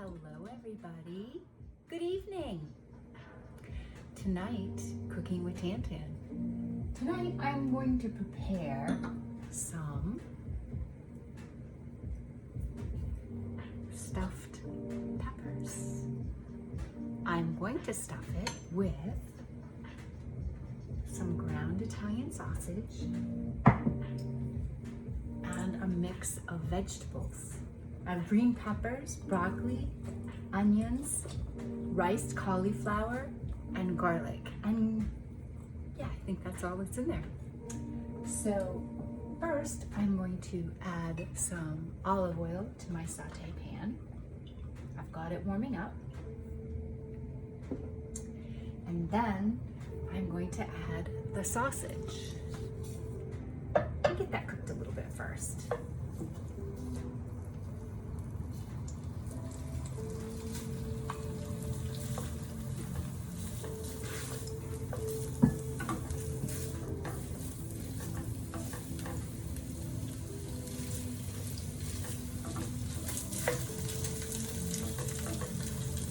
Hello everybody, good evening. Tonight, cooking with Tantan. Tonight I'm going to prepare some stuffed peppers. I'm going to stuff it with some ground Italian sausage and a mix of vegetables. I have green peppers, broccoli, onions, riced cauliflower, and garlic. And yeah, I think that's all that's in there. So first, I'm going to add some olive oil to my saute pan. I've got it warming up. And then I'm going to add the sausage. I'll get that cooked a little bit first.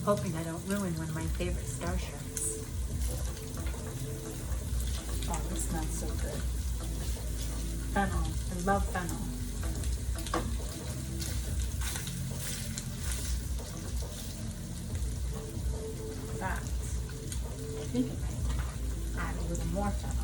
Hoping I don't ruin one of my favorite star shrimps. Oh, this smells so good. Fennel. I love fennel. That. I think I might add a little more fennel.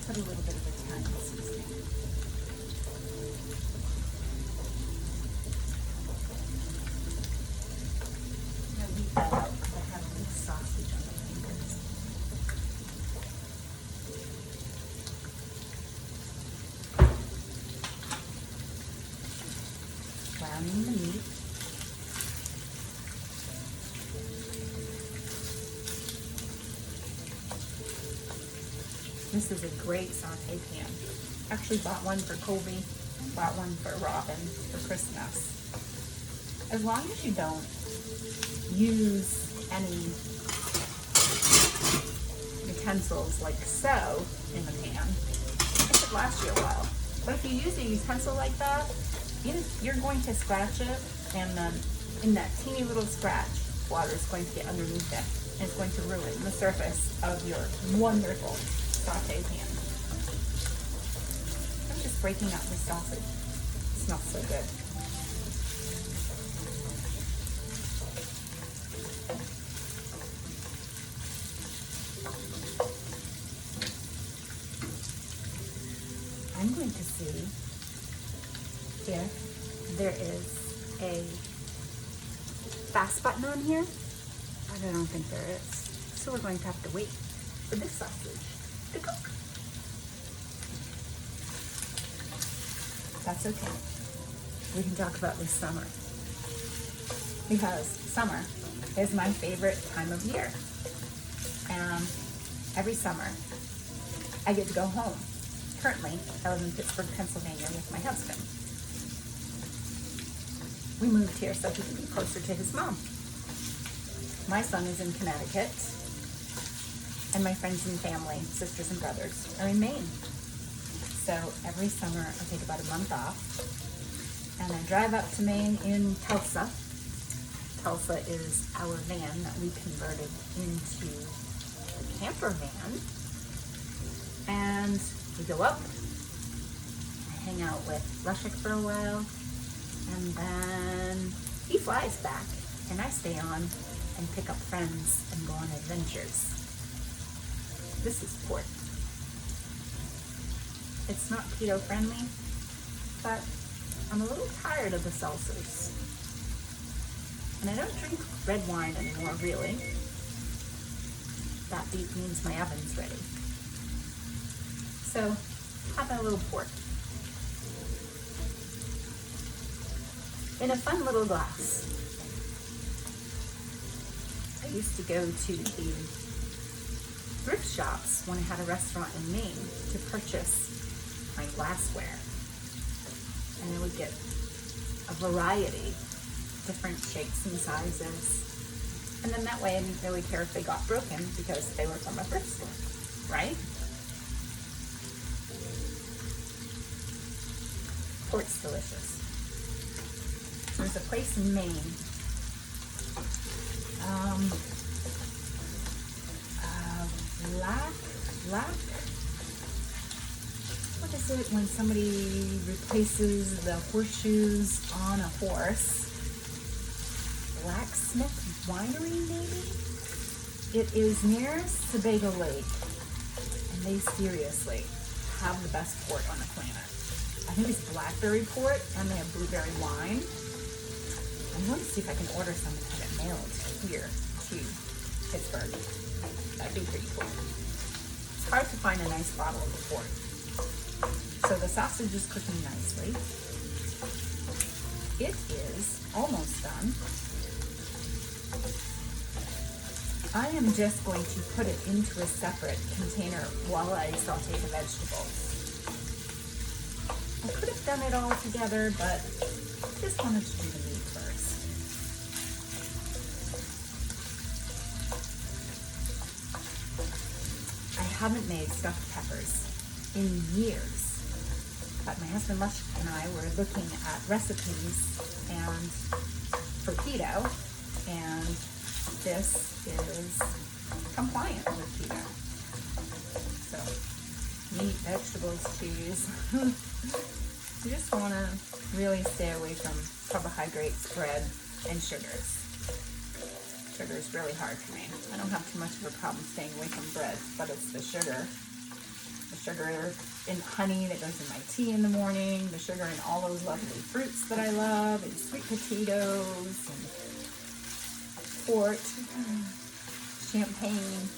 Put a little bit of Italian seasoning. I'm going to leave that out because I have a little sausage on my fingers. Browning the meat. This is a great saute pan. Actually bought one for Colby, bought one for Robin for Christmas. As long as you don't use any utensils like so in the pan, it should last you a while. But if you use a utensil like that, you're going to scratch it, and then in that teeny little scratch, water is going to get underneath it, and it's going to ruin the surface of your wonderful saute pan. I'm just breaking up the sausage. It smells so good. I'm going to see if there is a fast button on here, but I don't think there is. So we're going to have to wait for this sausage to cook. That's okay. We can talk about this summer, because summer is my favorite time of year. And every summer I get to go home. Currently, I live in Pittsburgh, Pennsylvania with my husband. We moved here so he can be closer to his mom. My son is in Connecticut, and my friends and family, sisters and brothers, are in Maine. So every summer I take about a month off, and I drive up to Maine in Tulsa. Tulsa is our van that we converted into a camper van. And we go up, I hang out with Leszek for a while, and then he flies back, and I stay on and pick up friends and go on adventures. This is pork. It's not keto friendly, but I'm a little tired of the seltzers. And I don't drink red wine anymore, really. That beep means my oven's ready. So, have a little pork. In a fun little glass. I used to go to the thrift shops when I had a restaurant in Maine to purchase my glassware. And I would get a variety, different shapes and sizes. And then that way I didn't really care if they got broken because they were from a thrift store, right? Port's delicious. There's a place in Maine. What is it when somebody replaces the horseshoes on a horse? Blacksmith Winery, maybe? It is near Sebago Lake, and they seriously have the best port on the planet. I think it's blackberry port, and they have blueberry wine. I'm going to see if I can order some and have it mailed here to Pittsburgh. That'd be pretty cool. It's hard to find a nice bottle of the port. So the sausage is cooking nicely. It is almost done. I am just going to put it into a separate container while I saute the vegetables. I could have done it all together, but just wanted to do the meat first. I haven't made stuffed peppers in years, but my husband Lush and I were looking at recipes and for keto, and this is compliant with keto. So, meat, vegetables, cheese. You just want to really stay away from carbohydrates, bread, and sugars. Sugar is really hard for me. I don't have too much of a problem staying away from bread, but it's the sugar. The sugar in honey that goes in my tea in the morning, the sugar in all those lovely fruits that I love, and sweet potatoes, and port, champagne.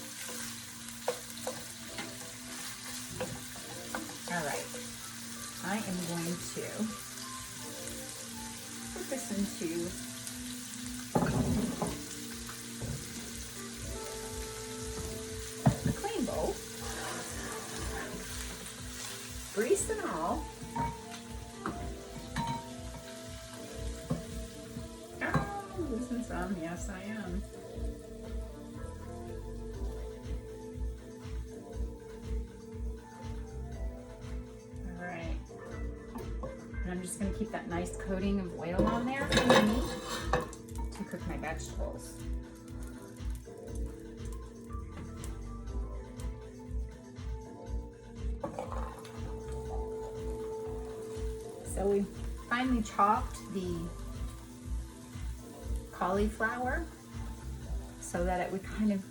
All right, I am going to put this into a clean bowl, grease and all. Oh, loosen some, yes I am. I'm just going to keep that nice coating of oil on there underneath to cook my vegetables. So we finally chopped the cauliflower so that it would kind of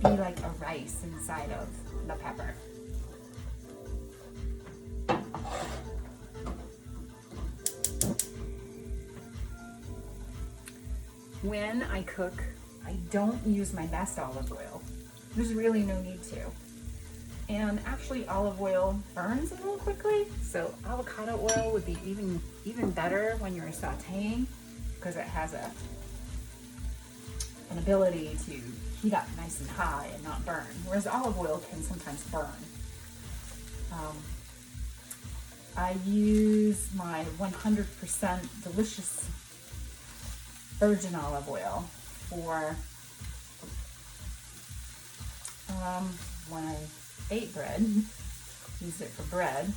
be like a rice inside of the pepper. When I cook, I don't use my best olive oil. There's really no need to. And actually olive oil burns a little quickly, so avocado oil would be even better when you're sauteing because it has an ability to heat up nice and high and not burn, whereas olive oil can sometimes burn. I use my 100% delicious virgin olive oil for when I ate bread, use it for bread.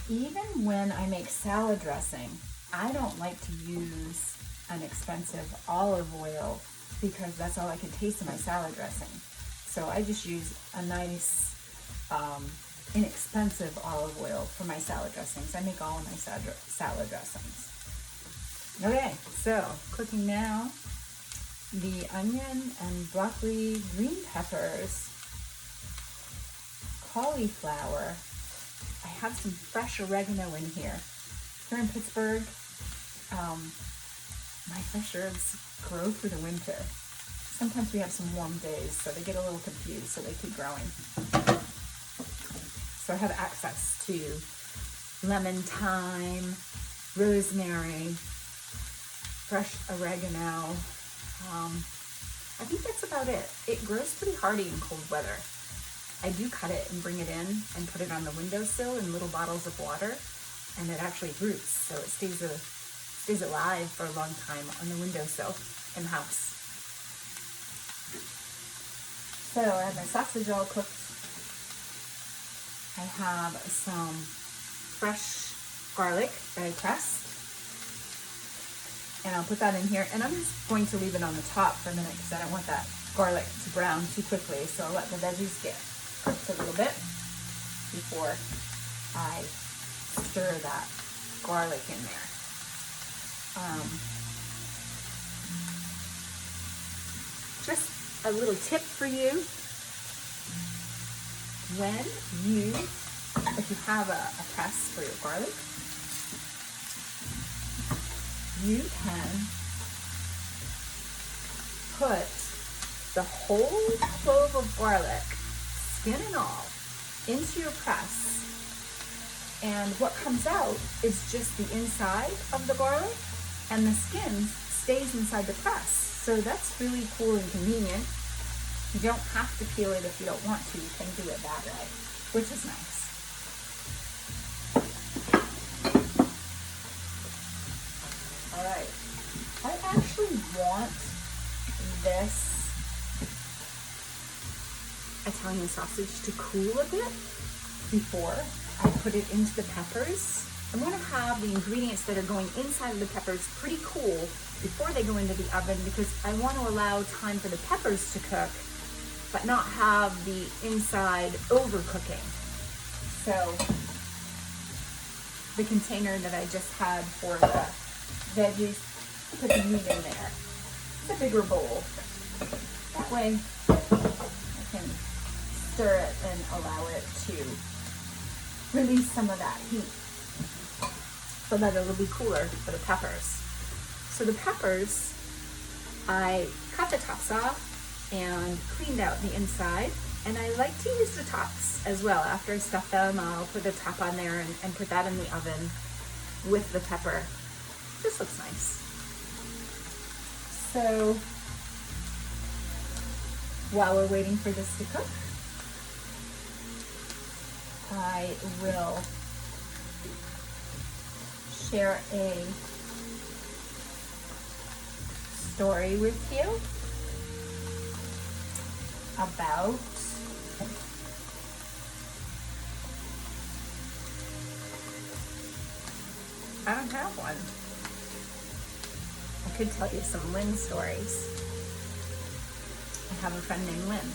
Even when I make salad dressing, I don't like to use an expensive olive oil because that's all I can taste in my salad dressing. So I just use a nice inexpensive olive oil for my salad dressings. I make all of my salad dressings. Okay, so cooking now, the onion and broccoli, green peppers, cauliflower. I have some fresh oregano in here. Here in Pittsburgh, my fresh herbs grow through the winter. Sometimes we have some warm days, so they get a little confused, so they keep growing. So I have access to lemon, thyme, rosemary, fresh oregano. I think that's about it. It grows pretty hardy in cold weather. I do cut it and bring it in and put it on the windowsill in little bottles of water, and it actually roots, so it stays alive for a long time on the windowsill in the house. So I have my sausage all cooked. I have some fresh garlic that I pressed, and I'll put that in here, and I'm just going to leave it on the top for a minute because I don't want that garlic to brown too quickly, so I'll let the veggies get cooked a little bit before I stir that garlic in there. Just a little tip for you: if you have a press for your garlic, you can put the whole clove of garlic, skin and all, into your press, and what comes out is just the inside of the garlic, and the skin stays inside the press. So that's really cool and convenient. You don't have to peel it if you don't want to. You can do it that way, which is nice. All right, I actually want this Italian sausage to cool a bit before I put it into the peppers. I want to have the ingredients that are going inside of the peppers pretty cool before they go into the oven, because I want to allow time for the peppers to cook, but not have the inside overcooking. So the container that I just had for the veggies, put the meat in there. It's a bigger bowl. That way I can stir it and allow it to release some of that heat so that it'll be cooler for the peppers. So the peppers, I cut the tops off and cleaned out the inside, and I like to use the tops as well. After I stuff them, I'll put the top on there and put that in the oven with the pepper. This looks nice. So while we're waiting for this to cook, I will share a story with you about I don't have one. I could tell you some Lynn stories. I have a friend named Lynn,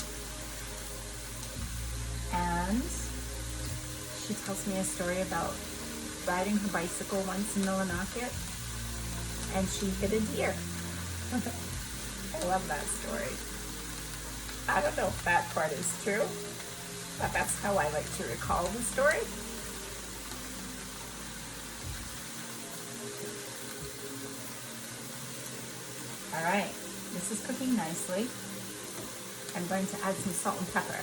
and she tells me a story about riding her bicycle once in Millinocket, and she hit a deer. I love that story. I don't know if that part is true, but that's how I like to recall the story. All right, this is cooking nicely. I'm going to add some salt and pepper.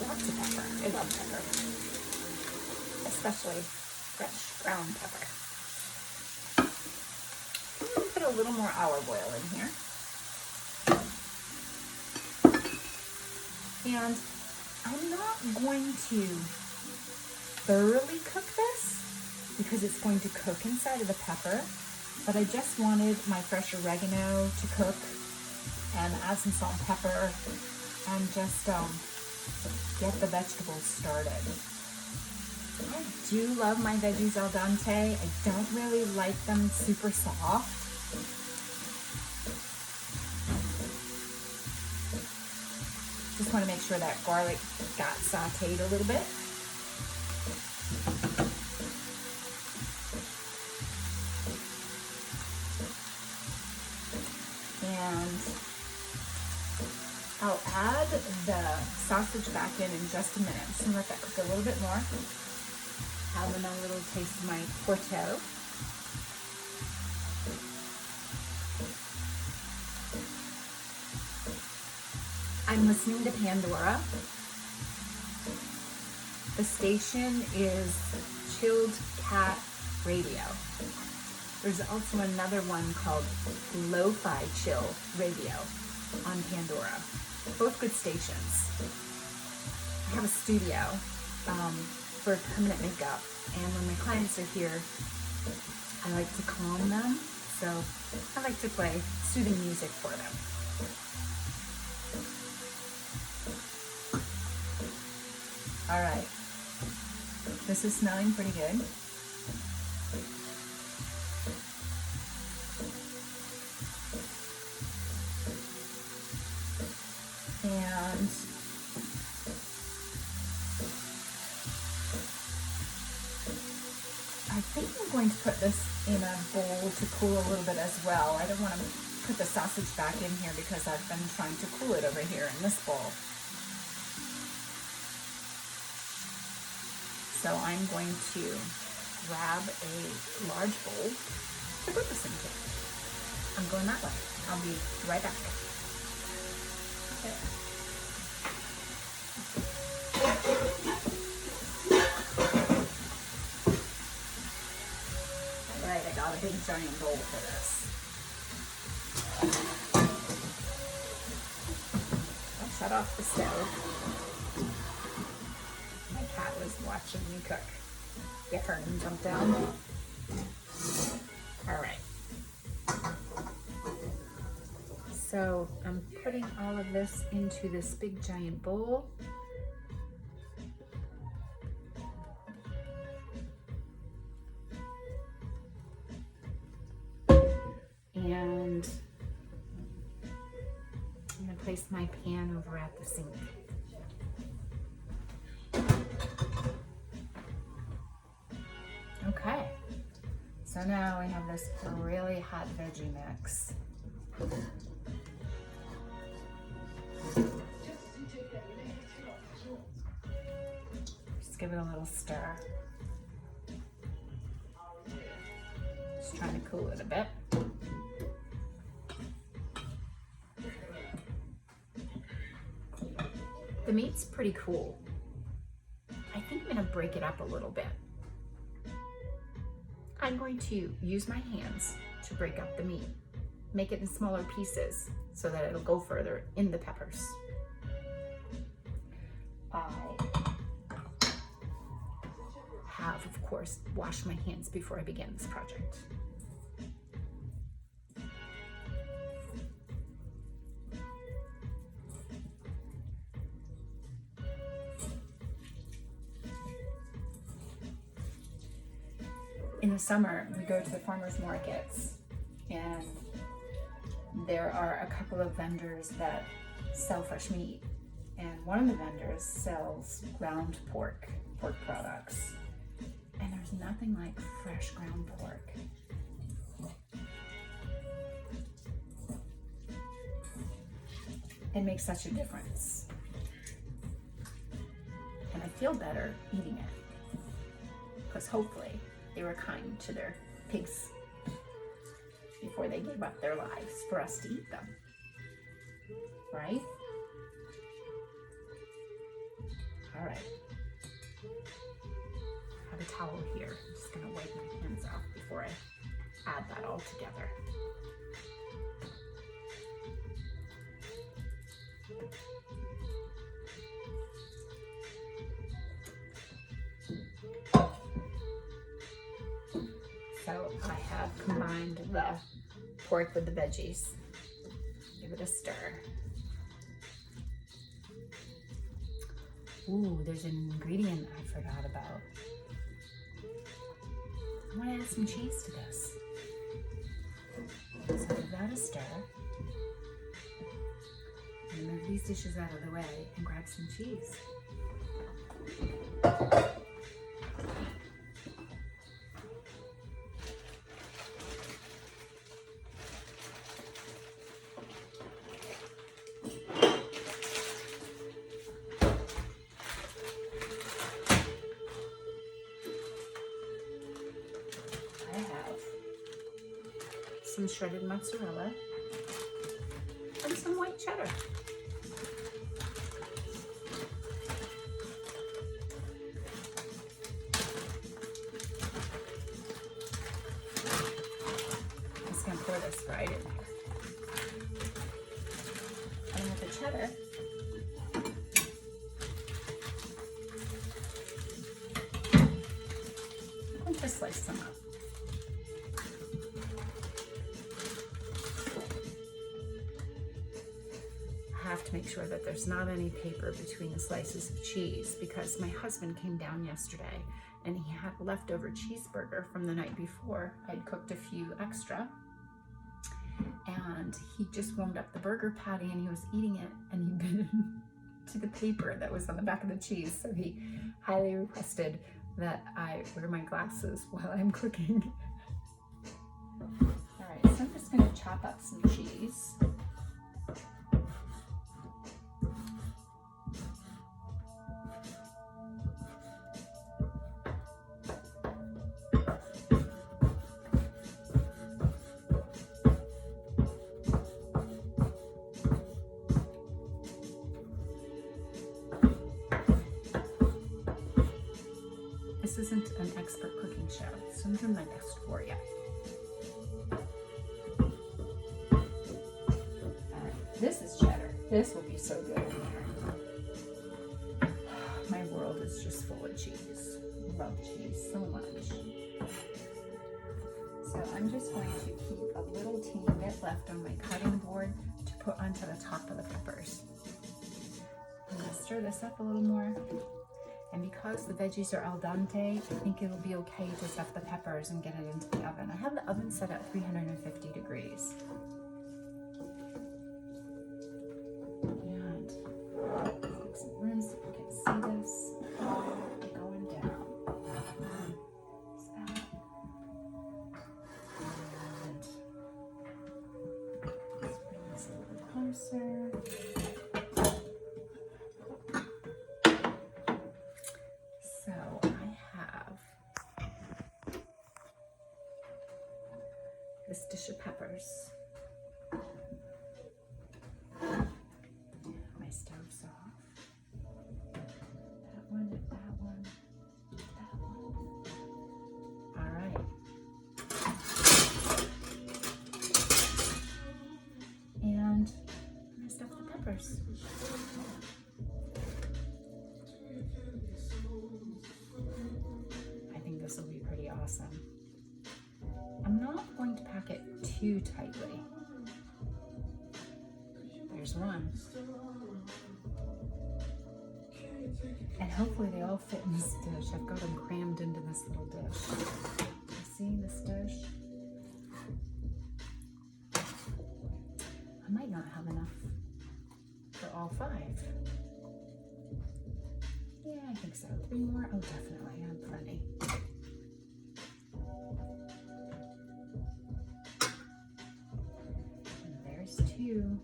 Lots of pepper. I love pepper, especially fresh ground pepper. I'm going to put a little more olive oil in here. And I'm not going to thoroughly cook this because it's going to cook inside of the pepper, but I just wanted my fresh oregano to cook and add some salt and pepper and just get the vegetables started. I do love my veggies al dente. I don't really like them super soft. Just want to make sure that garlic got sauteed a little bit. And I'll add the sausage back in just a minute. I'm just going to let that cook a little bit more. Add in a little taste of my Porto. I'm listening to Pandora, The station is Chilled Cat Radio. There's also another one called Lo-Fi Chill Radio on Pandora. Both good stations. I have a studio for permanent makeup, and when my clients are here, I like to calm them, so I like to play soothing music for them. All right, this is smelling pretty good. And I think I'm going to put this in a bowl to cool a little bit as well. I don't want to put the sausage back in here because I've been trying to cool it over here in this bowl. So I'm going to grab a large bowl to put this into. I'm going that way. I'll be right back. Okay. All right, I got a big giant bowl for this. I'll shut off the stove. My cat was watching me cook. Get her and jump down. All right. So I'm putting all of this into this big giant bowl. And I'm gonna place my pan over at the sink. Okay, so now we have this really hot veggie mix. Just give it a little stir. Just trying to cool it a bit. The meat's pretty cool. I think I'm gonna break it up a little bit. I'm going to use my hands to break up the meat, make it in smaller pieces so that it'll go further in the peppers. I have, of course, washed my hands before I began this project. In the summer, we go to the farmers markets, and there are a couple of vendors that sell fresh meat. And one of the vendors sells ground pork products. And there's nothing like fresh ground pork. It makes such a difference. And I feel better eating it, because hopefully they were kind to their pigs before they gave up their lives for us to eat them, right? All right, I have a towel here. I'm just gonna wipe my hands off before I add that all together. So I have combined the pork with the veggies. Give it a stir. Ooh, there's an ingredient I forgot about. I want to add some cheese to this. So give that a stir. And move these dishes out of the way and grab some cheese. Some shredded mozzarella and some white cheddar. just slice them up. I have to make sure that there's not any paper between the slices of cheese, because my husband came down yesterday and he had a leftover cheeseburger from the night before. I'd cooked a few extra, and he just warmed up the burger patty and he was eating it, and he bit into the paper that was on the back of the cheese. So he highly requested that I wear my glasses while I'm cooking. All right, so I'm just going to chop up some cheese. This isn't an expert cooking show, so I'm doing my best for you. All right, this is cheddar. This will be so good in there. My world is just full of cheese. I love cheese so much. So I'm just going to keep a little teeny bit left on my cutting board to put onto the top of the peppers. I'm going to stir this up a little more. And because the veggies are al dente, I think it'll be okay to stuff the peppers and get it into the oven. I have the oven set at 350 degrees. And take some room so you can see this going down. And let's bring this a little closer. This dish of peppers. My stove's off. That one, that one, that one. All right. And I'm gonna stuff the peppers. I think this will be pretty awesome. I'm not going to pack it too tightly. There's one. And hopefully they all fit in this dish. I've got them crammed into this little dish. You see this dish? I might not have enough for all 5. Yeah, I think so. 3 more? Oh, definitely. I have plenty. Two.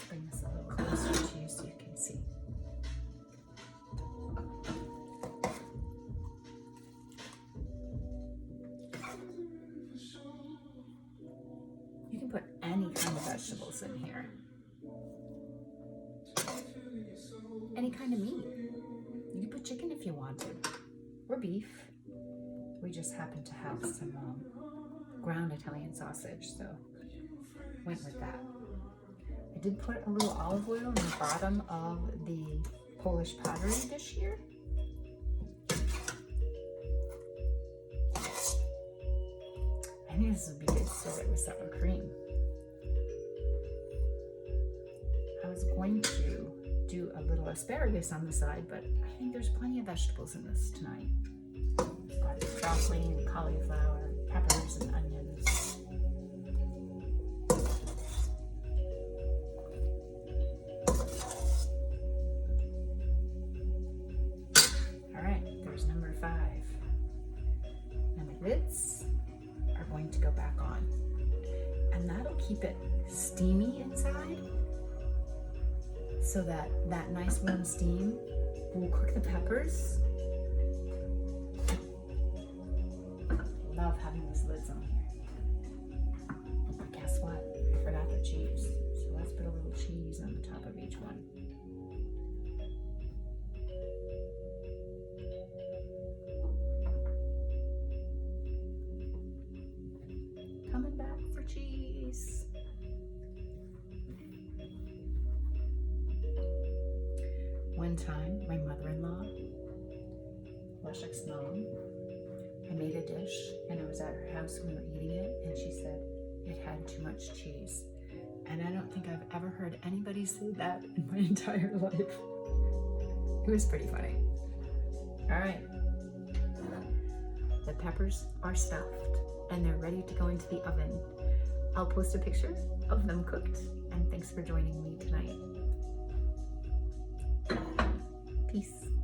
Bring this a little closer to you so you can see. You can put any kind of vegetables in here. Any kind of meat. You can put chicken if you wanted, or beef. We just happen to have some ground Italian sausage, so went with that. I did put a little olive oil in the bottom of the Polish pottery dish here. I think this would be good to serve it with sour cream. I was going to do a little asparagus on the side, but I think there's plenty of vegetables in this tonight. Got broccoli and cauliflower, peppers and onions. Number 5. And the lids are going to go back on, and that'll keep it steamy inside, so that nice warm steam will cook the peppers. Love having these lids on here. But guess what? I forgot the cheese, so let's put a little cheese on the top of each one. Coming back for cheese. One time, my mother-in-law, Leszek's mom, I made a dish and I was at her house when we were eating it, and she said it had too much cheese. And I don't think I've ever heard anybody say that in my entire life. It was pretty funny. All right. The peppers are stuffed and they're ready to go into the oven. I'll post a picture of them cooked, and thanks for joining me tonight. Peace.